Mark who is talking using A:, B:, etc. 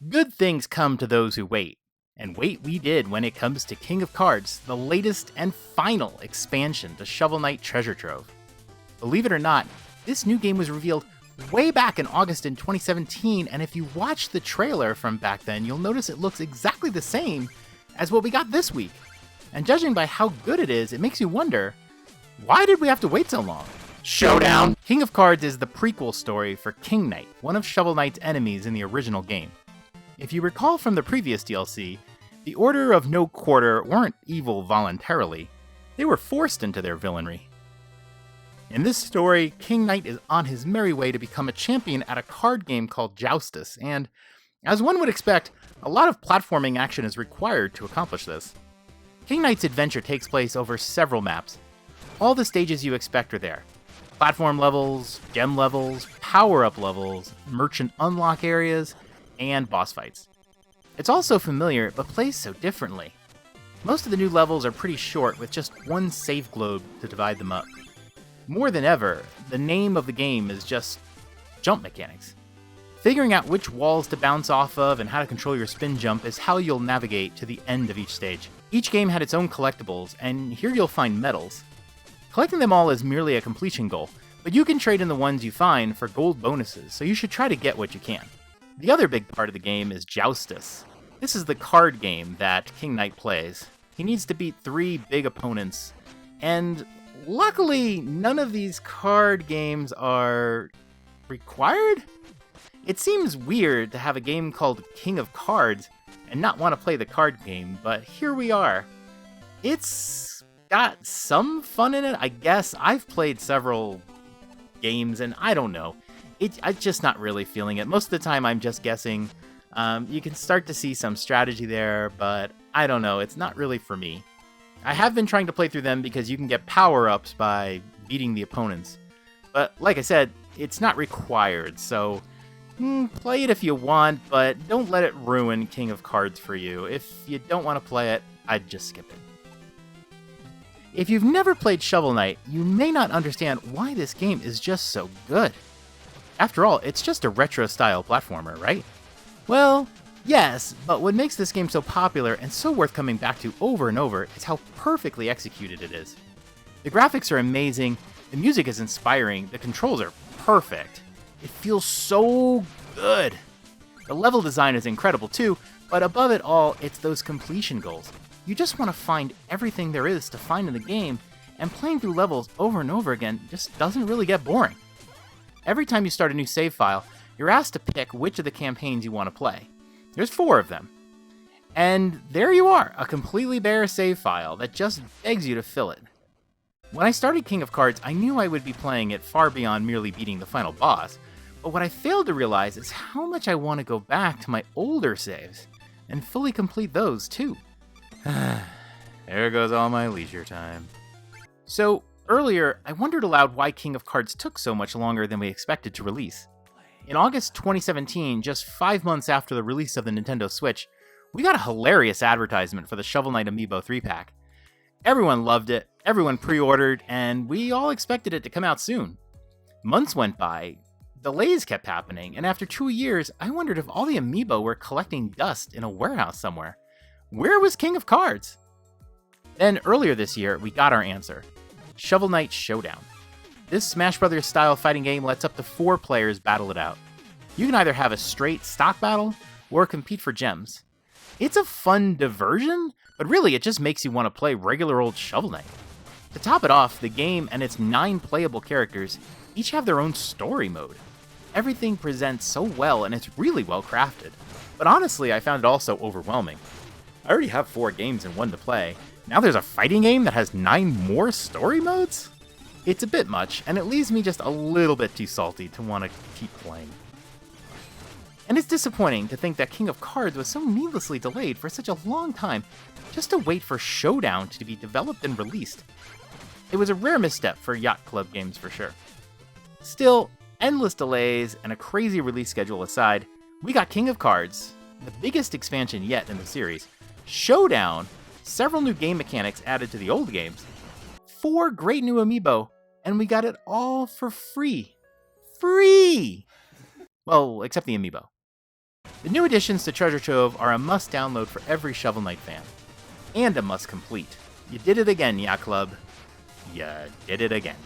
A: Good things come to those who wait, and wait we did when it comes to King of Cards, the latest and final expansion to Shovel Knight Treasure Trove. Believe it or not, this new game was revealed way back in August in 2017, and if you watch the trailer from back then, you'll notice it looks exactly the same as what we got this week. And judging by how good it is, it makes you wonder, why did we have to wait so long? Showdown! King of Cards is the prequel story for King Knight, one of Shovel Knight's enemies in the original game. If you recall from the previous DLC, the Order of No Quarter weren't evil voluntarily, they were forced into their villainy. In this story, King Knight is on his merry way to become a champion at a card game called Joustus, and, as one would expect, a lot of platforming action is required to accomplish this. King Knight's adventure takes place over several maps. All the stages you expect are there. Platform levels, gem levels, power-up levels, merchant unlock areas, and boss fights. It's all so familiar, but plays so differently. Most of the new levels are pretty short, with just one save globe to divide them up. More than ever, the name of the game is just jump mechanics. Figuring out which walls to bounce off of and how to control your spin jump is how you'll navigate to the end of each stage. Each game had its own collectibles, and here you'll find medals. Collecting them all is merely a completion goal, but you can trade in the ones you find for gold bonuses, so you should try to get what you can. The other big part of the game is Joustus. This is the card game that King Knight plays. He needs to beat 3 big opponents, and luckily none of these card games are required? It seems weird to have a game called King of Cards and not want to play the card game, but here we are. It's got some fun in it, I guess. I've played several games and I don't know. I'm just not really feeling it. Most of the time I'm just guessing. You can start to see some strategy there, but I don't know. It's not really for me. I have been trying to play through them because you can get power-ups by beating the opponents. But like I said, it's not required, so play it if you want, but don't let it ruin King of Cards for you. If you don't want to play it, I'd just skip it. If you've never played Shovel Knight, you may not understand why this game is just so good. After all, it's just a retro-style platformer, right? Well, yes, but what makes this game so popular and so worth coming back to over and over is how perfectly executed it is. The graphics are amazing, the music is inspiring, the controls are perfect. It feels so good. The level design is incredible too, but above it all, it's those completion goals. You just want to find everything there is to find in the game, and playing through levels over and over again just doesn't really get boring. Every time you start a new save file, you're asked to pick which of the campaigns you want to play. There's 4 of them. And there you are, a completely bare save file that just begs you to fill it. When I started King of Cards, I knew I would be playing it far beyond merely beating the final boss, but what I failed to realize is how much I want to go back to my older saves, and fully complete those too. There goes all my leisure time. So, earlier, I wondered aloud why King of Cards took so much longer than we expected to release. In August 2017, just 5 months after the release of the Nintendo Switch, we got a hilarious advertisement for the Shovel Knight Amiibo 3-pack. Everyone loved it, everyone pre-ordered, and we all expected it to come out soon. Months went by, delays kept happening, and after 2 years, I wondered if all the Amiibo were collecting dust in a warehouse somewhere. Where was King of Cards? Then, earlier this year, we got our answer. Shovel Knight Showdown. This Smash Bros. Style fighting game lets up to 4 players battle it out. You can either have a straight stock battle, or compete for gems. It's a fun diversion, but really it just makes you want to play regular old Shovel Knight. To top it off, the game and its 9 playable characters each have their own story mode. Everything presents so well and it's really well crafted. But honestly, I found it also overwhelming. I already have 4 games and 1 to play. Now there's a fighting game that has 9 more story modes? It's a bit much, and it leaves me just a little bit too salty to want to keep playing. And it's disappointing to think that King of Cards was so needlessly delayed for such a long time just to wait for Showdown to be developed and released. It was a rare misstep for Yacht Club games for sure. Still, endless delays and a crazy release schedule aside, we got King of Cards, the biggest expansion yet in the series, Showdown, several new game mechanics added to the old games, 4 great new amiibo, and we got it all for free. Free! Well, except the amiibo. The new additions to Treasure Trove are a must download for every Shovel Knight fan. And a must complete. You did it again, Yacht Club. You did it again.